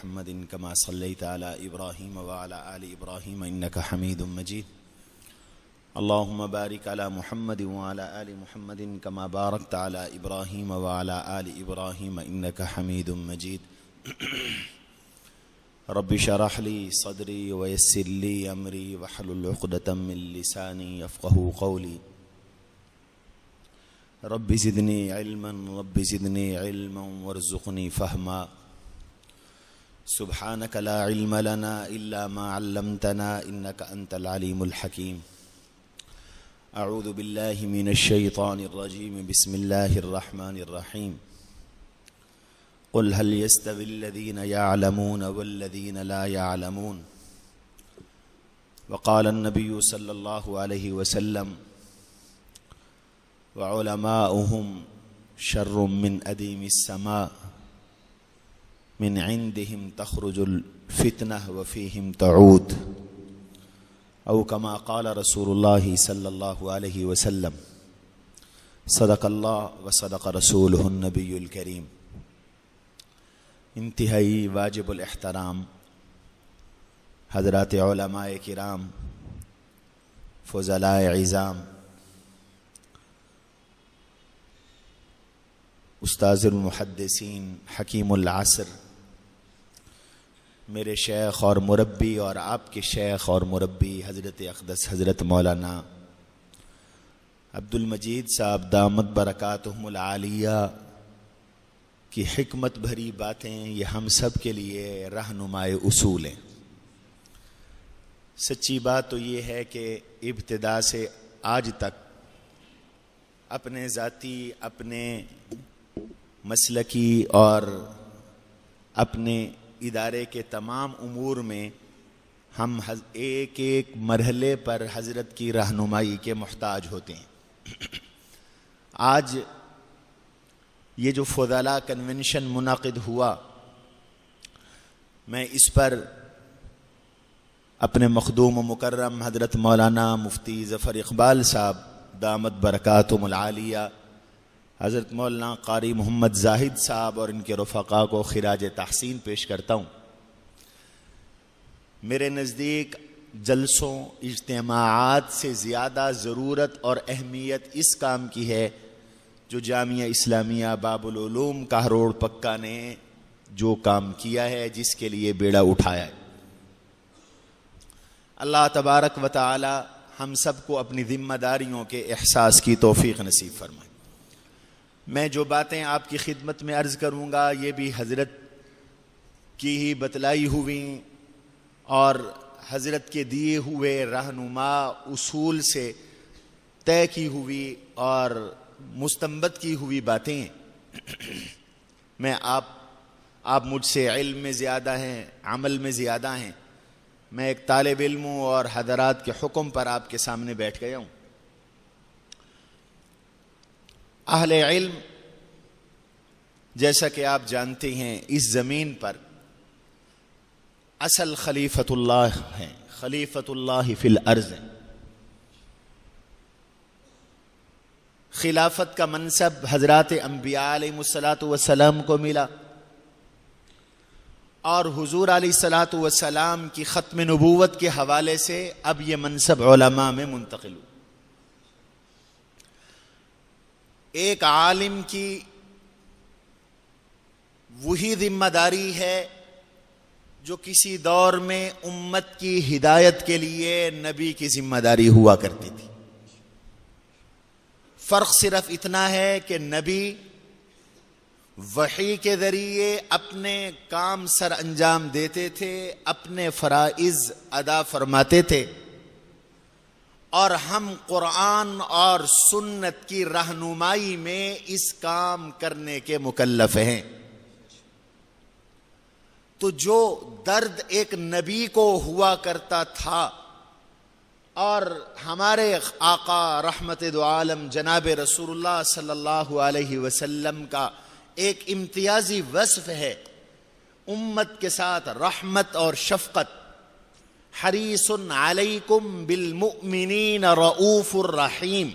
محمد كما صليت على إبراهيم وعلى آل إبراهيم إنك حميد مجيد اللهم بارك على محمد وعلى آل محمد كما باركت على إبراهيم وعلى آل إبراهيم إنك حميد مجيد رب اشرح لي صدري ويسر لي أمري واحلل عقدة من لساني يفقهوا قولي رب زدني علما وارزقني فهما سبحانك لا علم لنا إلا ما علمتنا إنك أنت العليم الحكيم أعوذ بالله من الشيطان الرجيم بسم الله الرحمن الرحيم قل هل يستوي الذين يعلمون والذين لا يعلمون وقال النبي صلى الله عليه وسلم وعلماؤهم شر من أديم السماء من عندهم تخرج الفتنة وفيهم تعود أو كما قال رسول الله صلى الله عليه وسلم صدق الله وصدق رسوله النبي الكريم. انتہائی واجب الاحترام حضرات علماء کرام، فضلاء عظام، استاذ المحدثین، حکیم العصر، میرے شیخ اور مربی اور آپ کے شیخ اور مربی حضرت اقدس حضرت مولانا عبد المجید صاحب دامت برکاتہم العالیہ کی حکمت بھری باتیں یہ ہم سب کے لیے رہنمائے اصول ہیں۔ سچی بات تو یہ ہے کہ ابتدا سے آج تک اپنے ذاتی، اپنے مسلکی اور اپنے ادارے کے تمام امور میں ہم ایک ایک مرحلے پر حضرت کی رہنمائی کے محتاج ہوتے ہیں۔ آج یہ جو فضلاء کنونشن منعقد ہوا، میں اس پر اپنے مخدوم و مکرم حضرت مولانا مفتی ظفر اقبال صاحب دامت برکاتہم العالیہ، حضرت مولانا قاری محمد زاہد صاحب اور ان کے رفقا کو خراج تحسین پیش کرتا ہوں۔ میرے نزدیک جلسوں، اجتماعات سے زیادہ ضرورت اور اہمیت اس کام کی ہے جو جامعہ اسلامیہ باب العلوم کہروڑ پکا نے جو کام کیا ہے، جس کے لیے بیڑا اٹھایا ہے۔ اللہ تبارک و تعالی ہم سب کو اپنی ذمہ داریوں کے احساس کی توفیق نصیب فرمائے۔ میں جو باتیں آپ کی خدمت میں عرض کروں گا یہ بھی حضرت کی ہی بتلائی ہوئی اور حضرت کے دیے ہوئے رہنما اصول سے طے کی ہوئی اور مستنبط کی ہوئی باتیں ہیں۔ میں آپ مجھ سے علم میں زیادہ ہیں، عمل میں زیادہ ہیں، میں ایک طالب علم ہوں اور حضرات کے حکم پر آپ کے سامنے بیٹھ گیا ہوں۔ اہل علم جیسا کہ آپ جانتے ہیں اس زمین پر اصل خلیفۃ اللہ ہیں، خلیفۃ اللہ فی الارض ہیں۔ خلافت کا منصب حضرات انبیاء علیہ الصلاۃ والسلام کو ملا اور حضور علیہ الصلاۃ والسلام کی ختم نبوت کے حوالے سے اب یہ منصب علماء میں منتقل ہوا۔ ایک عالم کی وہی ذمہ داری ہے جو کسی دور میں امت کی ہدایت کے لیے نبی کی ذمہ داری ہوا کرتی تھی۔ فرق صرف اتنا ہے کہ نبی وحی کے ذریعے اپنے کام سر انجام دیتے تھے، اپنے فرائض ادا فرماتے تھے، اور ہم قرآن اور سنت کی رہنمائی میں اس کام کرنے کے مکلف ہیں۔ تو جو درد ایک نبی کو ہوا کرتا تھا اور ہمارے آقا رحمت دو عالم جناب رسول اللہ صلی اللہ علیہ وسلم کا ایک امتیازی وصف ہے امت کے ساتھ رحمت اور شفقت، حریص علیکم بالمؤمنین رؤوف الرحیم۔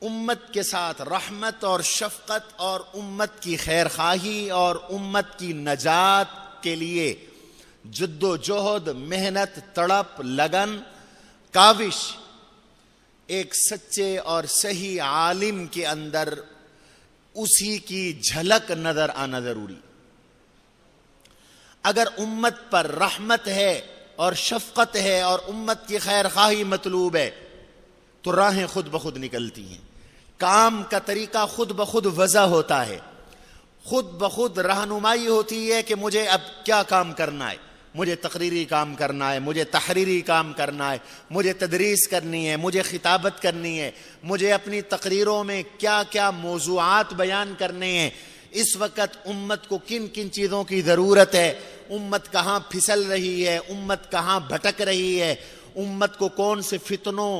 امت کے ساتھ رحمت اور شفقت اور امت کی خیر خواہی اور امت کی نجات کے لیے جد و جہد، محنت، تڑپ، لگن، کاوش ایک سچے اور صحیح عالم کے اندر اسی کی جھلک نظر آنا ضروری۔ اگر امت پر رحمت ہے اور شفقت ہے اور امت کی خیر خواہی مطلوب ہے تو راہیں خود بخود نکلتی ہیں، کام کا طریقہ خود بخود وضع ہوتا ہے، خود بخود رہنمائی ہوتی ہے کہ مجھے اب کیا کام کرنا ہے، مجھے تقریری کام کرنا ہے، مجھے تحریری کام کرنا ہے، مجھے تدریس کرنی ہے، مجھے خطابت کرنی ہے، مجھے اپنی تقریروں میں کیا کیا موضوعات بیان کرنے ہیں، اس وقت امت کو کن کن چیزوں کی ضرورت ہے، امت کہاں پھسل رہی ہے، امت کہاں بھٹک رہی ہے، امت کو کون سے فتنوں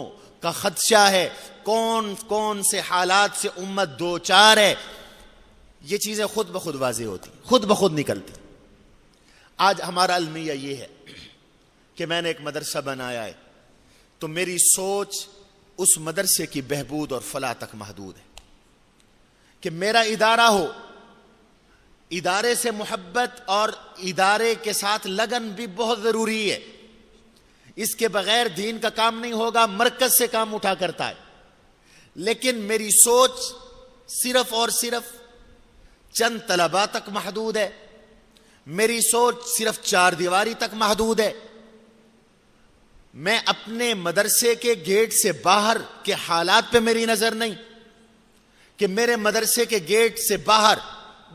کا خدشہ ہے، کون کون سے حالات سے امت دوچار ہے، یہ چیزیں خود بخود واضح ہوتی، خود بخود نکلتی۔ آج ہمارا المیہ یہ ہے کہ میں نے ایک مدرسہ بنایا ہے تو میری سوچ اس مدرسے کی بہبود اور فلاح تک محدود ہے کہ میرا ادارہ ہو، ادارے سے محبت اور ادارے کے ساتھ لگن بھی بہت ضروری ہے، اس کے بغیر دین کا کام نہیں ہوگا، مرکز سے کام اٹھا کرتا ہے، لیکن میری سوچ صرف اور صرف چند طلباء تک محدود ہے، میری سوچ صرف 4 دیواری تک محدود ہے، میں اپنے مدرسے کے گیٹ سے باہر کے حالات پہ میری نظر نہیں کہ میرے مدرسے کے گیٹ سے باہر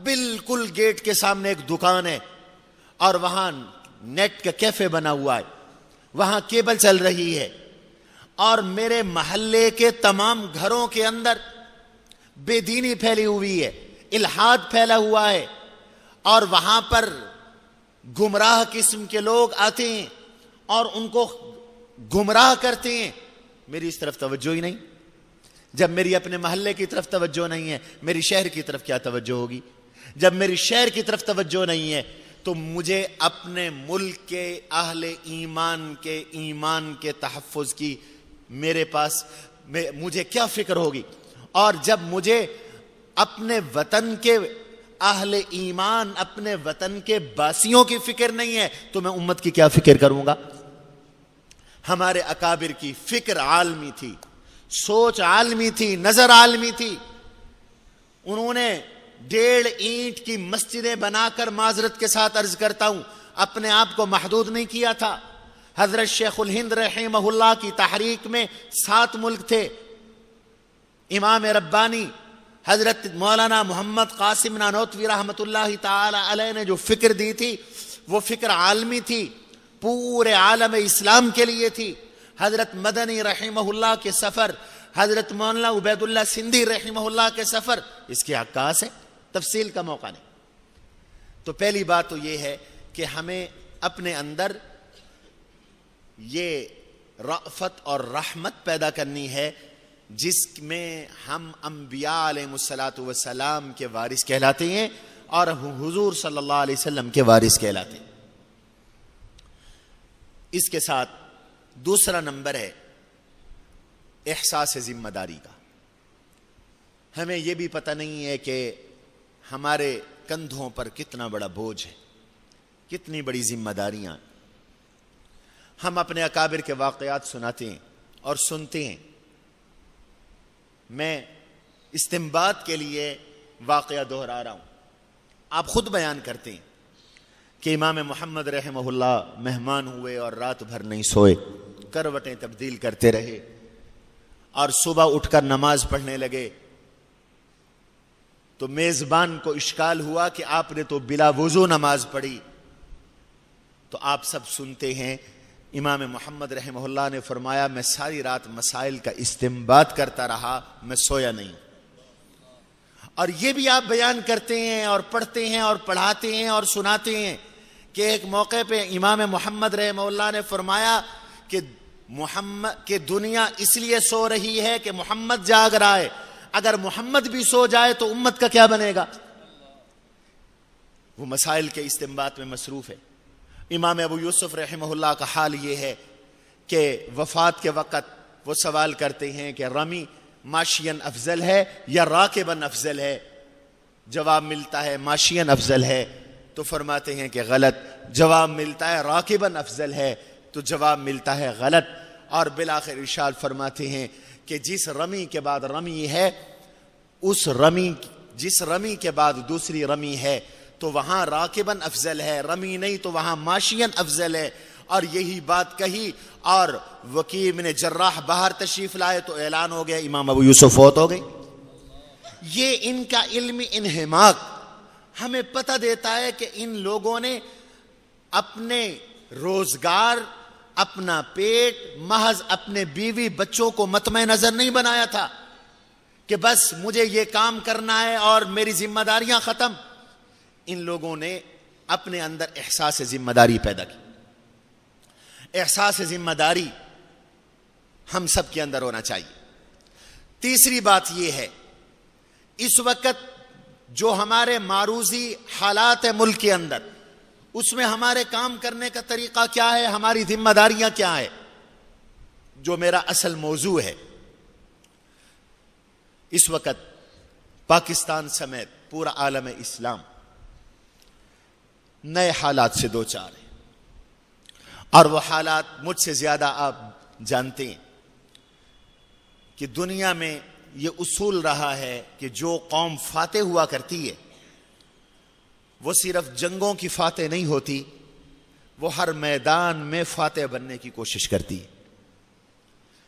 بالکل گیٹ کے سامنے ایک دکان ہے اور وہاں نیٹ کا کیفے بنا ہوا ہے، وہاں کیبل چل رہی ہے، اور میرے محلے کے تمام گھروں کے اندر بے دینی پھیلی ہوئی ہے، الحاد پھیلا ہوا ہے، اور وہاں پر گمراہ قسم کے لوگ آتے ہیں اور ان کو گمراہ کرتے ہیں، میری اس طرف توجہ ہی نہیں۔ جب میری اپنے محلے کی طرف توجہ نہیں ہے، میری شہر کی طرف کیا توجہ ہوگی؟ جب میری شہر کی طرف توجہ نہیں ہے تو مجھے اپنے ملک کے اہل ایمان کے تحفظ کی میرے پاس مجھے کیا فکر ہوگی؟ اور جب مجھے اپنے وطن کے اہل ایمان، اپنے وطن کے باسیوں کی فکر نہیں ہے تو میں امت کی کیا فکر کروں گا؟ ہمارے اکابر کی فکر عالمی تھی، سوچ عالمی تھی، نظر عالمی تھی، انہوں نے 1.5 اینٹ کی مسجدیں بنا کر، معذرت کے ساتھ عرض کرتا ہوں، اپنے آپ کو محدود نہیں کیا تھا۔ حضرت شیخ الہند رحمہ اللہ کی تحریک میں 7 ملک تھے، امام ربانی حضرت مولانا محمد قاسم نانوتوی رحمۃ اللہ تعالی علیہ نے جو فکر دی تھی وہ فکر عالمی تھی، پورے عالم اسلام کے لیے تھی۔ حضرت مدنی رحمہ اللہ کے سفر، حضرت مولانا عبید اللہ سندھی رحمہ اللہ کے سفر، اس کی عکاس ہے، تفصیل کا موقع نہیں۔ تو پہلی بات تو یہ ہے کہ ہمیں اپنے اندر یہ رأفت اور رحمت پیدا کرنی ہے جس میں ہم انبیاء علیہ الصلوۃ والسلام کے وارث کہلاتے ہیں اور حضور صلی اللہ علیہ وسلم کے وارث کہلاتے ہیں۔ اس کے ساتھ دوسرا نمبر ہے احساس ذمہ داری کا۔ ہمیں یہ بھی پتہ نہیں ہے کہ ہمارے کندھوں پر کتنا بڑا بوجھ ہے، کتنی بڑی ذمہ داریاں۔ ہم اپنے اکابر کے واقعات سناتے ہیں اور سنتے ہیں۔ میں استنباط کے لیے واقعہ دہرا رہا ہوں، آپ خود بیان کرتے ہیں کہ امام محمد رحمہ اللہ مہمان ہوئے اور رات بھر نہیں سوئے، کروٹیں تبدیل کرتے رہے اور صبح اٹھ کر نماز پڑھنے لگے تو میزبان کو اشکال ہوا کہ آپ نے تو بلا وضو نماز پڑھی۔ تو آپ سب سنتے ہیں، امام محمد رحمہ اللہ نے فرمایا میں ساری رات مسائل کا استنباط کرتا رہا، میں سویا نہیں۔ اور یہ بھی آپ بیان کرتے ہیں اور پڑھتے ہیں اور پڑھاتے ہیں اور سناتے ہیں کہ ایک موقع پہ امام محمد رحمہ اللہ نے فرمایا کہ دنیا اس لیے سو رہی ہے کہ محمد جاگ رہا ہے، اگر محمد بھی سو جائے تو امت کا کیا بنے گا؟ وہ مسائل کے استنباط میں مصروف ہے۔ امام ابو یوسف رحمہ اللہ کا حال یہ ہے کہ وفات کے وقت وہ سوال کرتے ہیں کہ رمی ماشین افضل ہے یا راکبن افضل ہے؟ جواب ملتا ہے ماشین افضل ہے، تو فرماتے ہیں کہ غلط. جواب ملتا ہے راکبن افضل ہے، تو جواب ملتا ہے غلط. اور بالآخر ارشاد فرماتے ہیں کہ جس رمی کے بعد رمی ہے، جس رمی کے بعد دوسری رمی ہے تو وہاں راکبن افضل ہے، رمی نہیں تو وہاں ماشین افضل ہے. اور یہی بات کہی اور وکیع بن جراح باہر تشریف لائے تو اعلان ہو گیا امام ابو یوسف فوت ہو گئے. یہ ان کا علمی انہماک ہمیں پتہ دیتا ہے کہ ان لوگوں نے اپنے روزگار، اپنا پیٹ محض اپنے بیوی بچوں کو مطمع نظر نہیں بنایا تھا کہ بس مجھے یہ کام کرنا ہے اور میری ذمہ داریاں ختم. ان لوگوں نے اپنے اندر احساس ذمہ داری پیدا کی. احساس ذمہ داری ہم سب کے اندر ہونا چاہیے. تیسری بات یہ ہے، اس وقت جو ہمارے معروضی حالات ملک کے اندر، اس میں ہمارے کام کرنے کا طریقہ کیا ہے، ہماری ذمہ داریاں کیا ہیں، جو میرا اصل موضوع ہے. اس وقت پاکستان سمیت پورا عالم اسلام نئے حالات سے دوچار ہے، اور وہ حالات مجھ سے زیادہ آپ جانتے ہیں کہ دنیا میں یہ اصول رہا ہے کہ جو قوم فاتح ہوا کرتی ہے وہ صرف جنگوں کی فاتح نہیں ہوتی، وہ ہر میدان میں فاتح بننے کی کوشش کرتی ہے.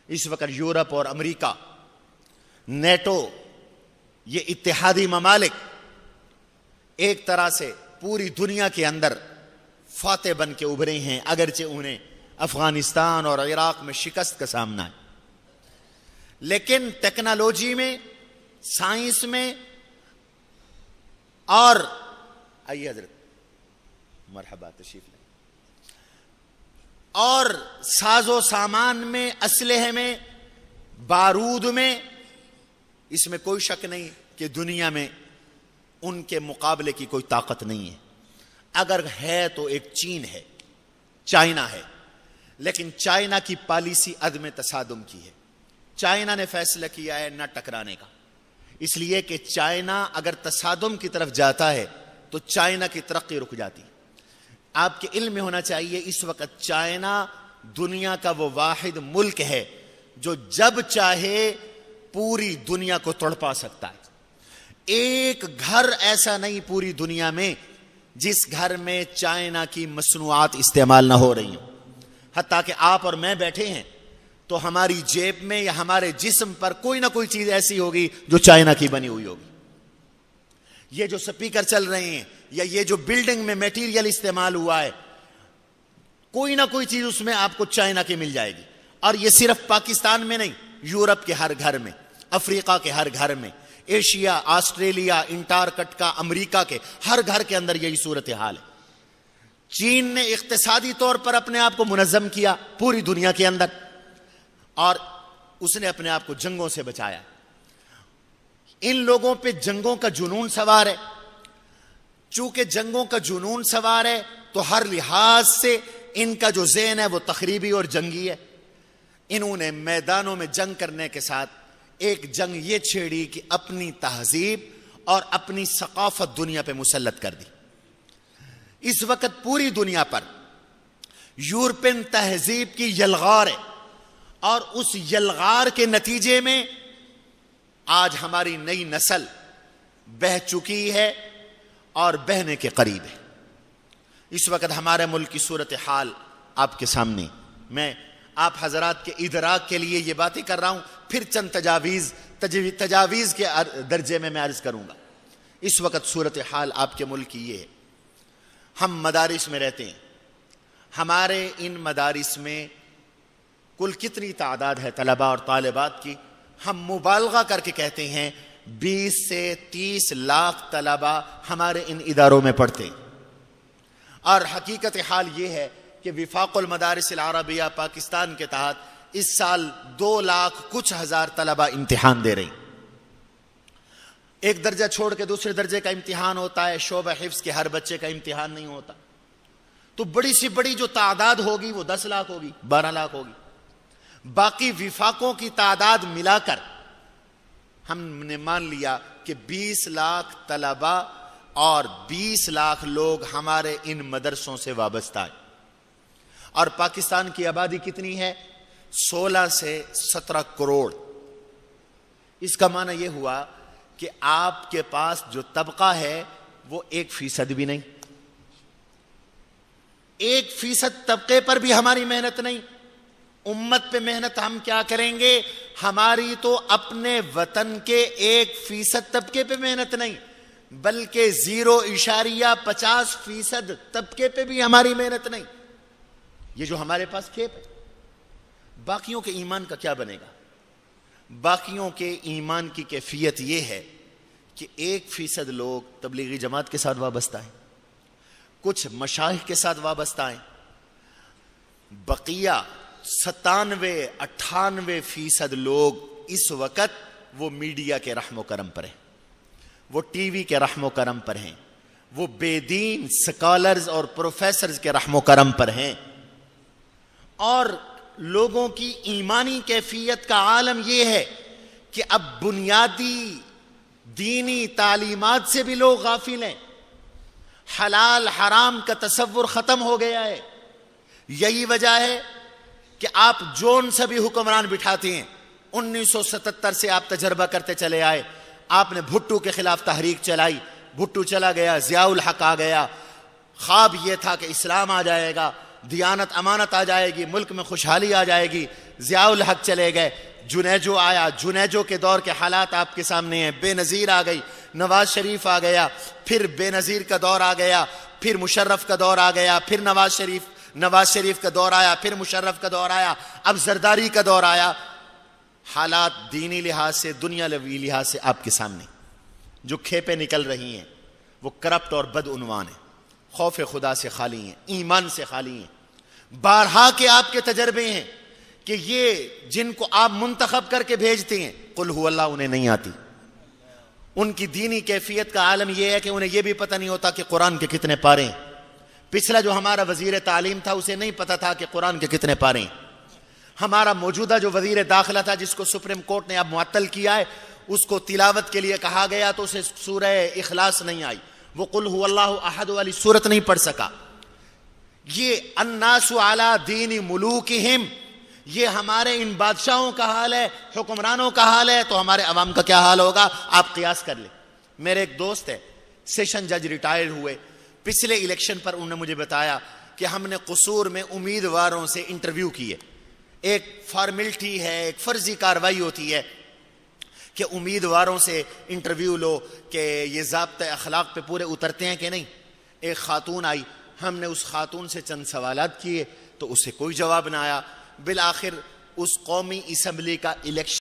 اس وقت یورپ اور امریکہ، نیٹو، یہ اتحادی ممالک ایک طرح سے پوری دنیا کے اندر فاتح بن کے ابھرے ہیں، اگرچہ انہیں افغانستان اور عراق میں شکست کا سامنا ہے. لیکن ٹیکنالوجی میں، سائنس میں، اور آئیے حضرت مرحبا تشریف لیں، اور ساز و سامان میں، اسلحے میں، بارود میں، اس میں کوئی شک نہیں کہ دنیا میں ان کے مقابلے کی کوئی طاقت نہیں ہے. اگر ہے تو ایک چین ہے، چائنا ہے. لیکن چائنا کی پالیسی عدم تصادم کی ہے. چائنا نے فیصلہ کیا ہے نہ ٹکرانے کا، اس لیے کہ چائنا اگر تصادم کی طرف جاتا ہے تو چائنا کی ترقی رک جاتی. آپ کے علم میں ہونا چاہیے اس وقت چائنا دنیا کا وہ واحد ملک ہے جو جب چاہے پوری دنیا کو تڑپا سکتا ہے. ایک گھر ایسا نہیں پوری دنیا میں جس گھر میں چائنا کی مصنوعات استعمال نہ ہو رہی ہوں. حتیٰ کہ آپ اور میں بیٹھے ہیں تو ہماری جیب میں یا ہمارے جسم پر کوئی نہ کوئی چیز ایسی ہوگی جو چائنا کی بنی ہوئی ہوگی. یہ جو سپیکر چل رہے ہیں یا یہ جو بلڈنگ میں میٹیریل استعمال ہوا ہے، کوئی نہ کوئی چیز اس میں آپ کو چائنا کی مل جائے گی. اور یہ صرف پاکستان میں نہیں، یورپ کے ہر گھر میں، افریقہ کے ہر گھر میں، ایشیا، آسٹریلیا، انٹارکٹیکا، امریکہ کے ہر گھر کے اندر یہی صورتحال ہے. چین نے اقتصادی طور پر اپنے آپ کو منظم کیا پوری دنیا کے اندر، اور اس نے اپنے آپ کو جنگوں سے بچایا. ان لوگوں پہ جنگوں کا جنون سوار ہے. چونکہ جنگوں کا جنون سوار ہے تو ہر لحاظ سے ان کا جو ذہن ہے وہ تخریبی اور جنگی ہے. انہوں نے میدانوں میں جنگ کرنے کے ساتھ ایک جنگ یہ چھیڑی کہ اپنی تہذیب اور اپنی ثقافت دنیا پہ مسلط کر دی. اس وقت پوری دنیا پر یورپین تہذیب کی یلغار ہے، اور اس یلغار کے نتیجے میں آج ہماری نئی نسل بہہ چکی ہے اور بہنے کے قریب ہے. اس وقت ہمارے ملک کی صورتحال آپ کے سامنے، میں آپ حضرات کے ادراک کے لیے یہ باتیں کر رہا ہوں، پھر چند تجاویز کے درجے میں عرض کروں گا. اس وقت صورتحال آپ کے ملک کی یہ ہے، ہم مدارس میں رہتے ہیں. ہمارے ان مدارس میں کل کتنی تعداد ہے طلباء اور طالبات کی؟ ہم مبالغہ کر کے کہتے ہیں 20 سے 30 لاکھ طلباء ہمارے ان اداروں میں پڑھتے ہیں. اور حقیقت حال یہ ہے کہ وفاق المدارس العربیہ پاکستان کے تحت اس سال 2 لاکھ کچھ ہزار طلباء امتحان دے رہے ہیں. ایک درجہ چھوڑ کے دوسرے درجے کا امتحان ہوتا ہے، شعبہ حفظ کے ہر بچے کا امتحان نہیں ہوتا. تو بڑی سی بڑی جو تعداد ہوگی وہ 10 لاکھ ہوگی، 12 لاکھ ہوگی. باقی وفاقوں کی تعداد ملا کر ہم نے مان لیا کہ 20 لاکھ طلبا اور 20 لاکھ لوگ ہمارے ان مدرسوں سے وابستہ ہیں، اور پاکستان کی آبادی کتنی ہے؟ 16 سے 17 کروڑ۔ اس کا معنی یہ ہوا کہ آپ کے پاس جو طبقہ ہے وہ 1% بھی نہیں، 1% طبقے پر بھی ہماری محنت نہیں۔ امت پہ محنت ہم کیا کریں گے؟ ہماری تو اپنے وطن کے 1% طبقے پہ محنت نہیں، بلکہ 0.50% طبقے پہ بھی ہماری محنت نہیں۔ یہ جو ہمارے پاس کھیپ ہے، باقیوں کے ایمان کا کیا بنے گا؟ باقیوں کے ایمان کی کیفیت یہ ہے کہ 1% لوگ تبلیغی جماعت کے ساتھ وابستہ ہیں، کچھ مشائخ کے ساتھ وابستہ ہیں، بقیہ 97-98% لوگ اس وقت وہ میڈیا کے رحم و کرم پر ہیں، وہ ٹی وی کے رحم و کرم پر ہیں، وہ بے دین سکالرز اور پروفیسرز کے رحم و کرم پر ہیں۔ اور لوگوں کی ایمانی کیفیت کا عالم یہ ہے کہ اب بنیادی دینی تعلیمات سے بھی لوگ غافل ہیں، حلال حرام کا تصور ختم ہو گیا ہے۔ یہی وجہ ہے کہ آپ جون سے بھی حکمران بٹھاتے ہیں۔ 1977 سے آپ تجربہ کرتے چلے آئے، آپ نے بھٹو کے خلاف تحریک چلائی، بھٹو چلا گیا، ضیاء الحق آ گیا، خواب یہ تھا کہ اسلام آ جائے گا، دیانت امانت آ جائے گی، ملک میں خوشحالی آ جائے گی، ضیاء الحق چلے گئے، جنیجو آیا، جنیجو کے دور کے حالات آپ کے سامنے ہیں، بے نظیر آ گئی، نواز شریف آ گیا، پھر بے نظیر کا دور آ گیا، پھر مشرف کا دور آ گیا، پھر نواز شریف کا دور آیا، پھر مشرف کا دور آیا، اب زرداری کا دور آیا۔ حالات دینی لحاظ سے، دنیاوی لحاظ سے آپ کے سامنے جو کھیپیں نکل رہی ہیں وہ کرپٹ اور بدعنوان ہیں، خوف خدا سے خالی ہیں، ایمان سے خالی ہیں۔ بارہا کے آپ کے تجربے ہیں کہ یہ جن کو آپ منتخب کر کے بھیجتے ہیں قل ہو اللہ انہیں نہیں آتی، ان کی دینی کیفیت کا عالم یہ ہے کہ انہیں یہ بھی پتہ نہیں ہوتا کہ قرآن کے کتنے پارے ہیں۔ پچھلا جو ہمارا وزیر تعلیم تھا اسے نہیں پتہ تھا کہ قرآن کے کتنے پارے ہیں۔ ہمارا موجودہ جو وزیر داخلہ تھا جس کو سپریم کورٹ نے اب معطل کیا ہے، اس کو تلاوت کے لیے کہا گیا تو اسے سورہ اخلاص نہیں آئی، وہ قل ہو اللہ احد والی سورت نہیں پڑھ سکا۔ یہ الناس علی دین ملوکہم، یہ ہمارے ان بادشاہوں کا حال ہے، حکمرانوں کا حال ہے، تو ہمارے عوام کا کیا حال ہوگا؟ آپ قیاس کر لیں۔ میرے ایک دوست ہے، سیشن جج ریٹائر ہوئے، پچھلے الیکشن پر انہوں نے مجھے بتایا کہ ہم نے قصور میں امیدواروں سے انٹرویو کیے۔ ایک فارمیلٹی ہے، ایک فرضی کاروائی ہوتی ہے کہ امیدواروں سے انٹرویو لو کہ یہ ضابطۂ اخلاق پہ پورے اترتے ہیں کہ نہیں۔ ایک خاتون آئی، ہم نے اس خاتون سے چند سوالات کیے تو اسے کوئی جواب نہ آیا۔ بالآخر اس قومی اسمبلی کا الیکشن